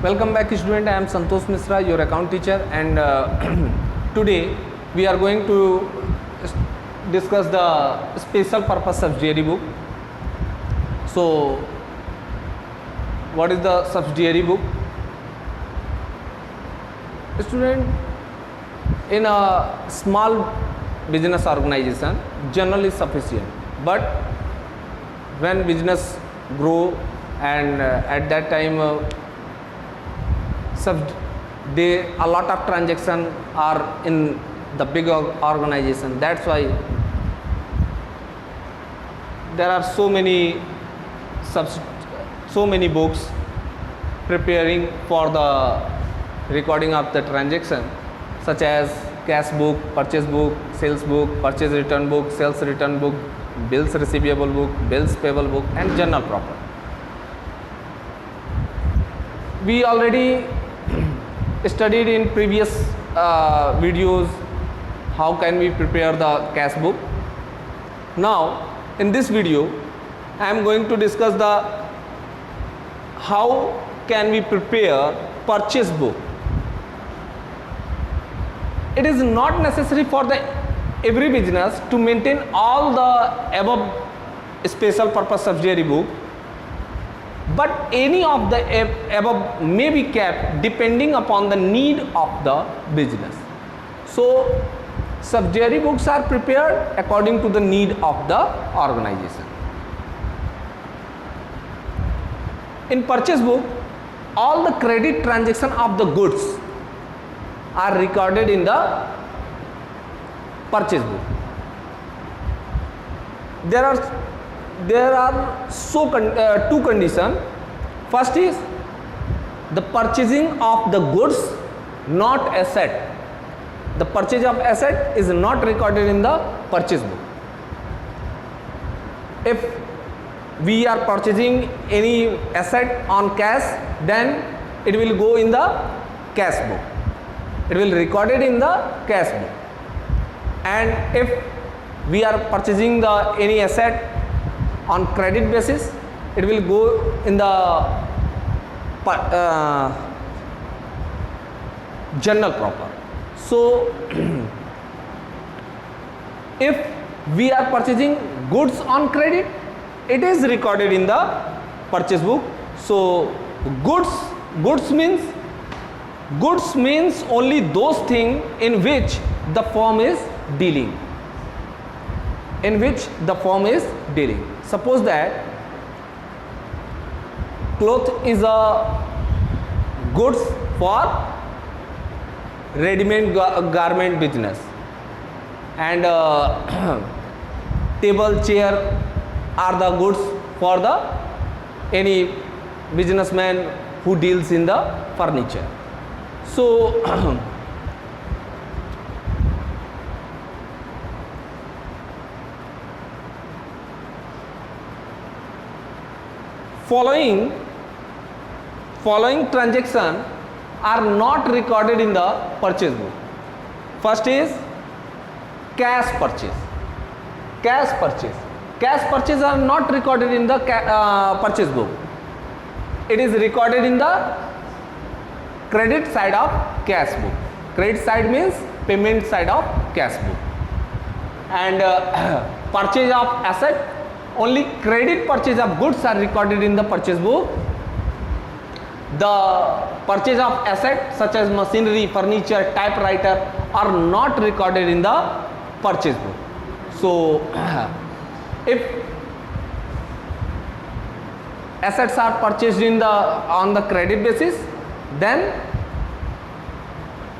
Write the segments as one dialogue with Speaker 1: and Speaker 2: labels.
Speaker 1: Welcome back student, I am Santosh Misra, your account teacher, and today we are going to discuss the special purpose subsidiary book. So what is the subsidiary book? Student, in a small business organization, journal is sufficient, but when business grow and at that time a lot of transactions are in the big organization. That's why there are so many books preparing for the recording of the transaction, such as cash book, purchase book, sales book, purchase return book, sales return book, bills receivable book, bills payable book, and journal proper. We already studied in previous videos how can we prepare the cash book. Now in this video I am going to discuss the how can we prepare purchase book. It is not necessary for the every business to maintain all the above special purpose subsidiary book, but any of the above may be kept depending upon the need of the business. So subsidiary books are prepared according to the need of the organization. In purchase book, all the credit transaction of the goods are recorded in the purchase book. There are two conditions. First is the purchasing of the goods, not asset. The purchase of asset is not recorded in the purchase book. If we are purchasing any asset on cash, then it will go in the cash book. It will recorded in the cash book. And if we are purchasing any asset on credit basis, it will go in the journal proper. So if we are purchasing goods on credit, it is recorded in the purchase book. So goods means only those things in which the firm is dealing. Suppose that cloth is a goods for ready-made garment business, and table, chair are the goods for the any businessman who deals in the furniture. So following transactions are not recorded in the purchase book. First is cash purchase. Cash purchase are not recorded in the purchase book. It is recorded in the credit side of cash book. Credit side means payment side of cash book. And purchase of asset, only credit purchase of goods are recorded in the purchase book. The purchase of assets such as machinery, furniture, typewriter are not recorded in the purchase book. So if assets are purchased on the credit basis, then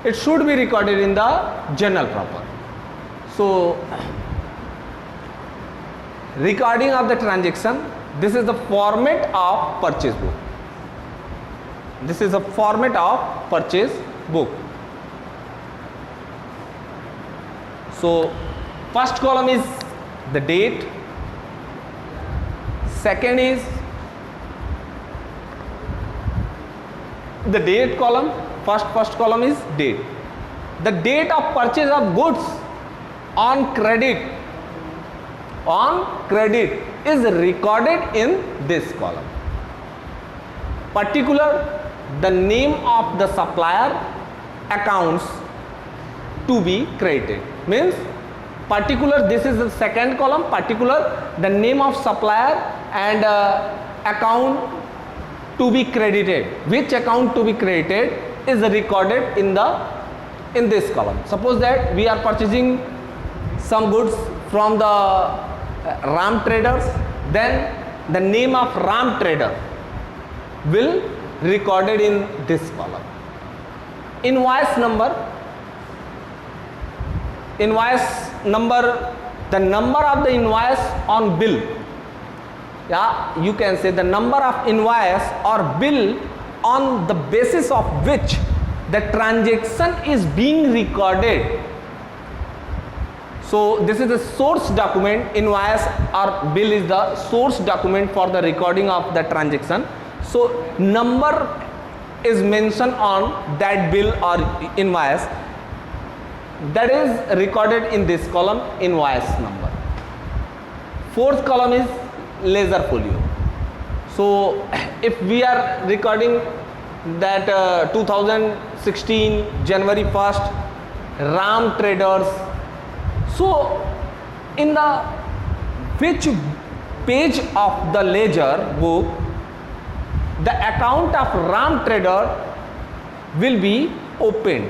Speaker 1: it should be recorded in the journal proper. So recording of the transaction, this is the format of purchase book. This is a format of purchase book. So first column is the date, second is the date column. First column is date. The date of purchase of goods on credit is recorded in this column. Particular the name of the supplier accounts to be credited. Means particular, this is the second column, particular, the name of supplier and account to be credited. Which account to be credited is recorded in this column. Suppose that we are purchasing some goods from the Ram Traders, then the name of Ram Trader will recorded in this column. Invoice number, the number of the invoice on bill, yeah, you can say the number of invoice or bill on the basis of which the transaction is being recorded. So this is the source document. Invoice or bill is the source document for the recording of the transaction. So number is mentioned on that bill or invoice, that is recorded in this column, invoice number. Fourth column is ledger folio. So if we are recording that 2016 January 1st Ram Traders, so in the which page of the ledger book the account of Ram Trader will be opened.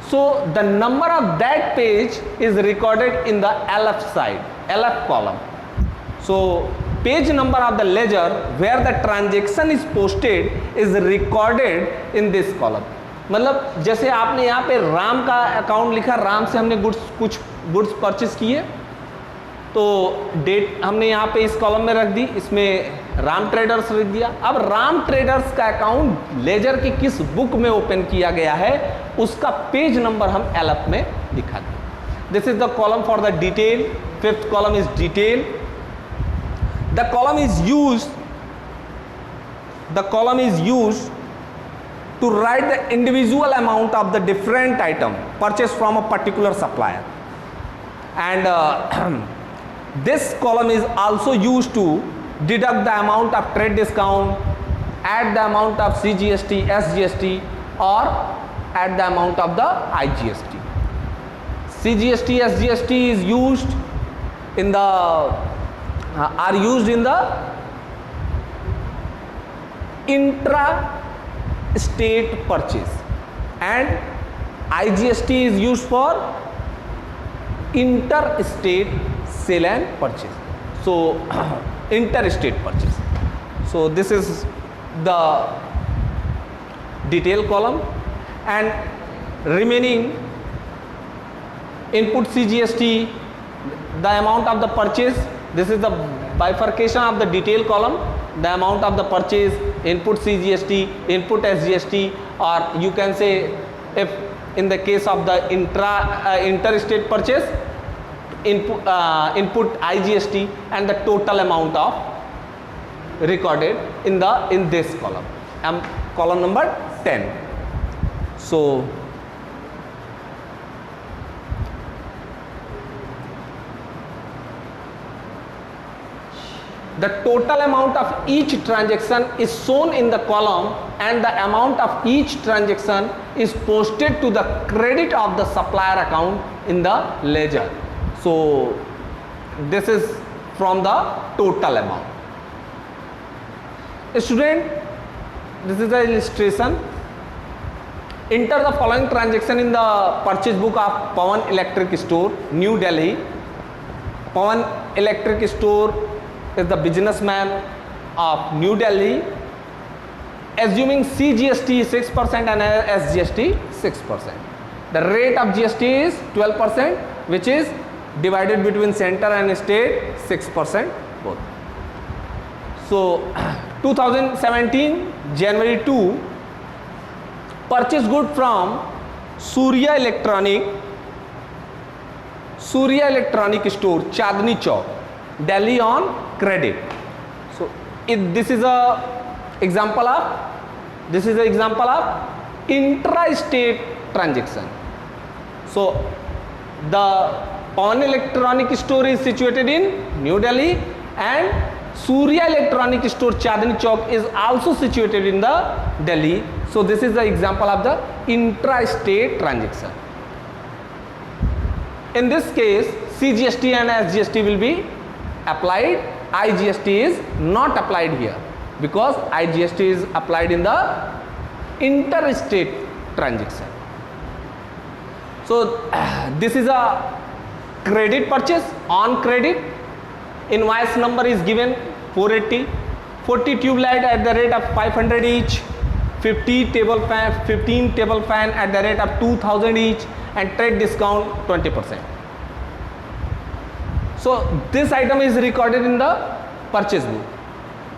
Speaker 1: So the number of that page is recorded in the LF side, LF column. So page number of the ledger where the transaction is posted is recorded in this column. मतलब जैसे आपने यहाँ पे राम का account लिखा, राम से हमने कुछ गुड्स परचेस किए, तो डेट हमने यहाँ पे इस कॉलम में रख दी, इसमें राम ट्रेडर्स लिख दिया. अब राम ट्रेडर्स का अकाउंट लेजर की किस बुक में ओपन किया गया है उसका पेज नंबर हम एलएफ में दिखा दें. This is the column for the detail. Fifth column is detail. The column is used to write the individual amount of the different item purchased from a particular supplier, and this column is also used to deduct the amount of trade discount, add the amount of CGST, SGST, or add the amount of the IGST. CGST, SGST is used in the are used in the intra state purchase, and IGST is used for interstate sale and purchase. So interstate purchase. So this is the detail column, and remaining input CGST, the amount of the purchase. This is the bifurcation of the detail column. The amount of the purchase, input CGST, input SGST, or you can say if in the case of the interstate purchase, input IGST, and the total amount of recorded in this column, column number 10. So the total amount of each transaction is shown in the column, and the amount of each transaction is posted to the credit of the supplier account in the ledger. So this is from the total amount. Student, this is the illustration. Enter the following transaction in the purchase book of Pawan Electric Store, New Delhi. Pawan Electric Store is the businessman of New Delhi, assuming CGST 6% and SGST 6%. The rate of GST is 12%, which is divided between center and state 6% both. So 2017 January 2, purchase good from Surya Electronic Store, Chandni Chowk, Delhi on credit. So this is a example of intra-state transaction. So the Pawan Electronic Store is situated in New Delhi, and Surya Electronic Store Chandni Chowk is also situated in the Delhi. So this is the example of the intra-state transaction. In this case, CGST and SGST will be applied. IGST is not applied here because IGST is applied in the interstate transaction. So this is a credit purchase. On credit, invoice number is given 480, 40 tube light at the rate of 500 each, 15 table fan at the rate of 2000 each, and trade discount 20%. So this item is recorded in the purchase book.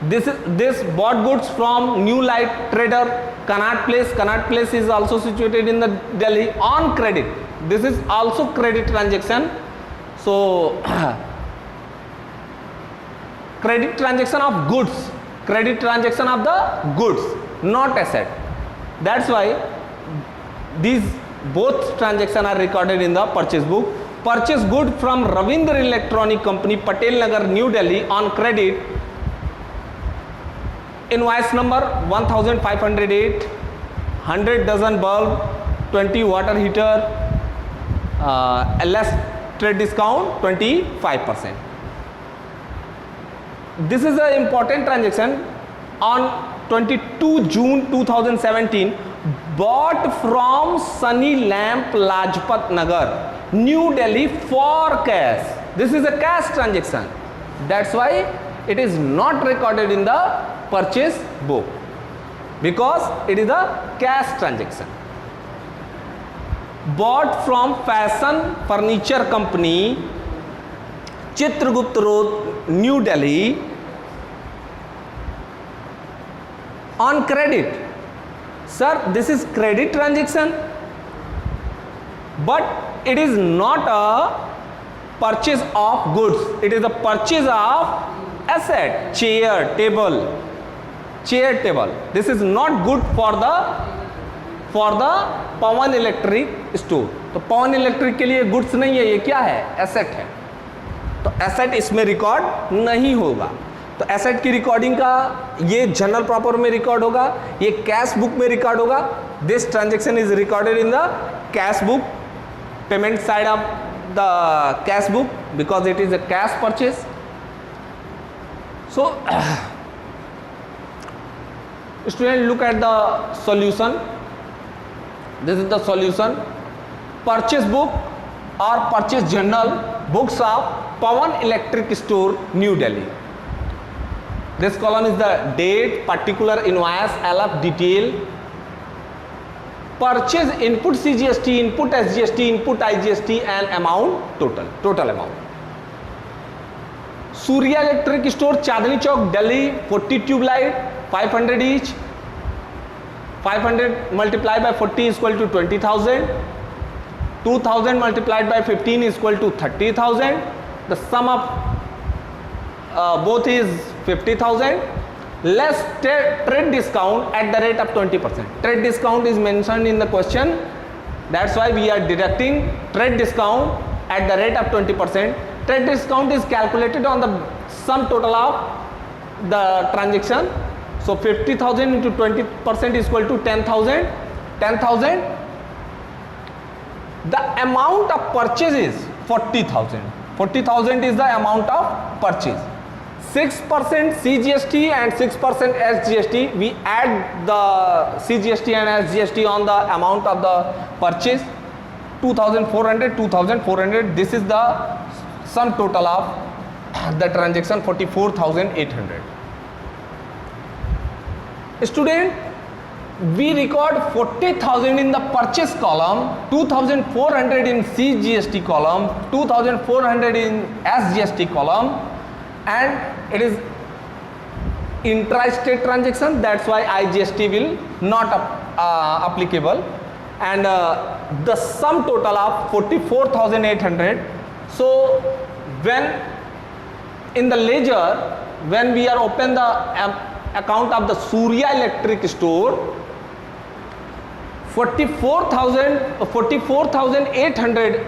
Speaker 1: This bought goods from New Light Trader, Connaught Place. Connaught Place is also situated in the Delhi on credit. This is also credit transaction. So credit transaction of goods, credit transaction of the goods, not asset. That's why these both transactions are recorded in the purchase book. Purchase good from Ravindra Electronic Company, Patel Nagar, New Delhi on credit. Invoice number 1508, 100 dozen bulb, 20 water heater, less trade discount 25%. This is an important transaction. On 22 June 2017, bought from Sunny Lamp, Lajpat Nagar, New Delhi for cash. This is a cash transaction. That's why it is not recorded in the purchase book because it is a cash transaction. Bought from Fashion Furniture Company, Chitragupt Road, New Delhi on credit. Sir, this is credit transaction, but it is not a purchase of goods. It is a purchase of asset, chair, table. This is not good for the Pawan electric store. तो पवन electric के लिए goods नहीं है, ये क्या है? Asset है. तो एसेट इसमें रिकॉर्ड नहीं होगा. तो एसेट की रिकॉर्डिंग का ये जनरल प्रॉपर में रिकॉर्ड होगा, ये कैश बुक में रिकॉर्ड होगा. This transaction is recorded in the cash book, payment side of the cash book because it is a cash purchase. So student, look at the solution. This is the solution. Purchase book or purchase journal books of Pawan Electric Store, New Delhi. This column is the date, particular invoice, LF detail, purchase input CGST, input SGST, input IGST, and amount total amount. Surya Electric Store, Chandni Chowk, Delhi, 40 tube light, 500 each. 500 multiplied by 40 is equal to 20,000. 2,000 multiplied by 15 is equal to 30,000. The sum of both is 50,000. Less trade discount at the rate of 20%. Trade discount is mentioned in the question. That's why we are deducting trade discount at the rate of 20%. Trade discount is calculated on the sum total of the transaction. So 50,000 into 20% is equal to 10,000. 10,000. The amount of purchase is 40,000. 40,000 is the amount of purchase. 6% CGST and 6% SGST. We add the CGST and SGST on the amount of the purchase. 2,400, 2,400. This is the sum total of the transaction, 44,800. Student, we record 40,000 in the purchase column, 2,400 in CGST column, 2,400 in SGST column, and it is intra-state transaction. That's why IGST will not applicable, and the sum total of 44,800. So when in the ledger, when we are open the account of the Surya Electric Store, 44,800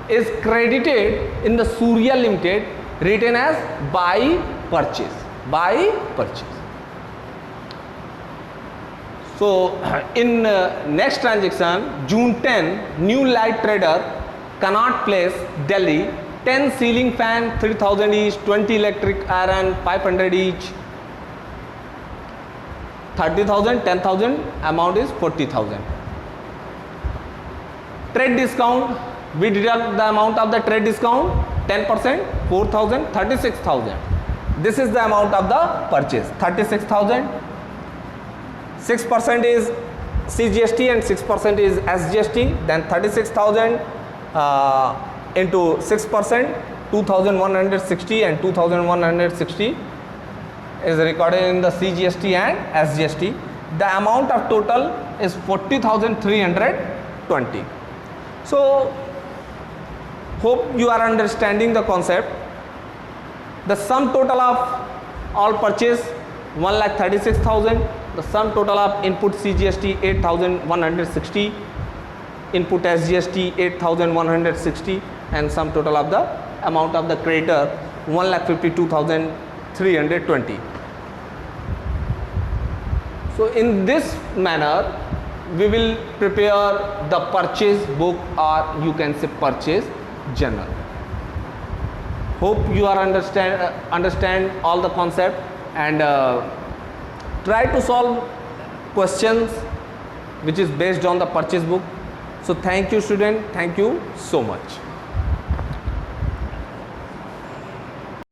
Speaker 1: is credited in the Surya Limited, written as by purchase. Buy, purchase. So in next transaction, June 10, New Light Trader, Connaught Place, Delhi, 10 ceiling fan, 3000 each, 20 electric iron, 500 each, 30,000, 10,000, amount is 40,000. Trade discount, we deduct the amount of the trade discount, 10%, 4,000, 36,000. This is the amount of the purchase, 36,000. 6% is CGST and 6% is SGST, then 36,000 into 6%, 2,160 and 2,160 is recorded in the CGST and SGST. The amount of total is 40,320. So hope you are understanding the concept. The sum total of all purchase 1,36,000. The sum total of input CGST 8,160, input SGST 8,160, and sum total of the amount of the creditor 1,52,320. So in this manner we will prepare the purchase book, or you can say purchase journal. Hope you are understand all the concept, and try to solve questions which is based on the purchase book. So thank you student, thank you so much.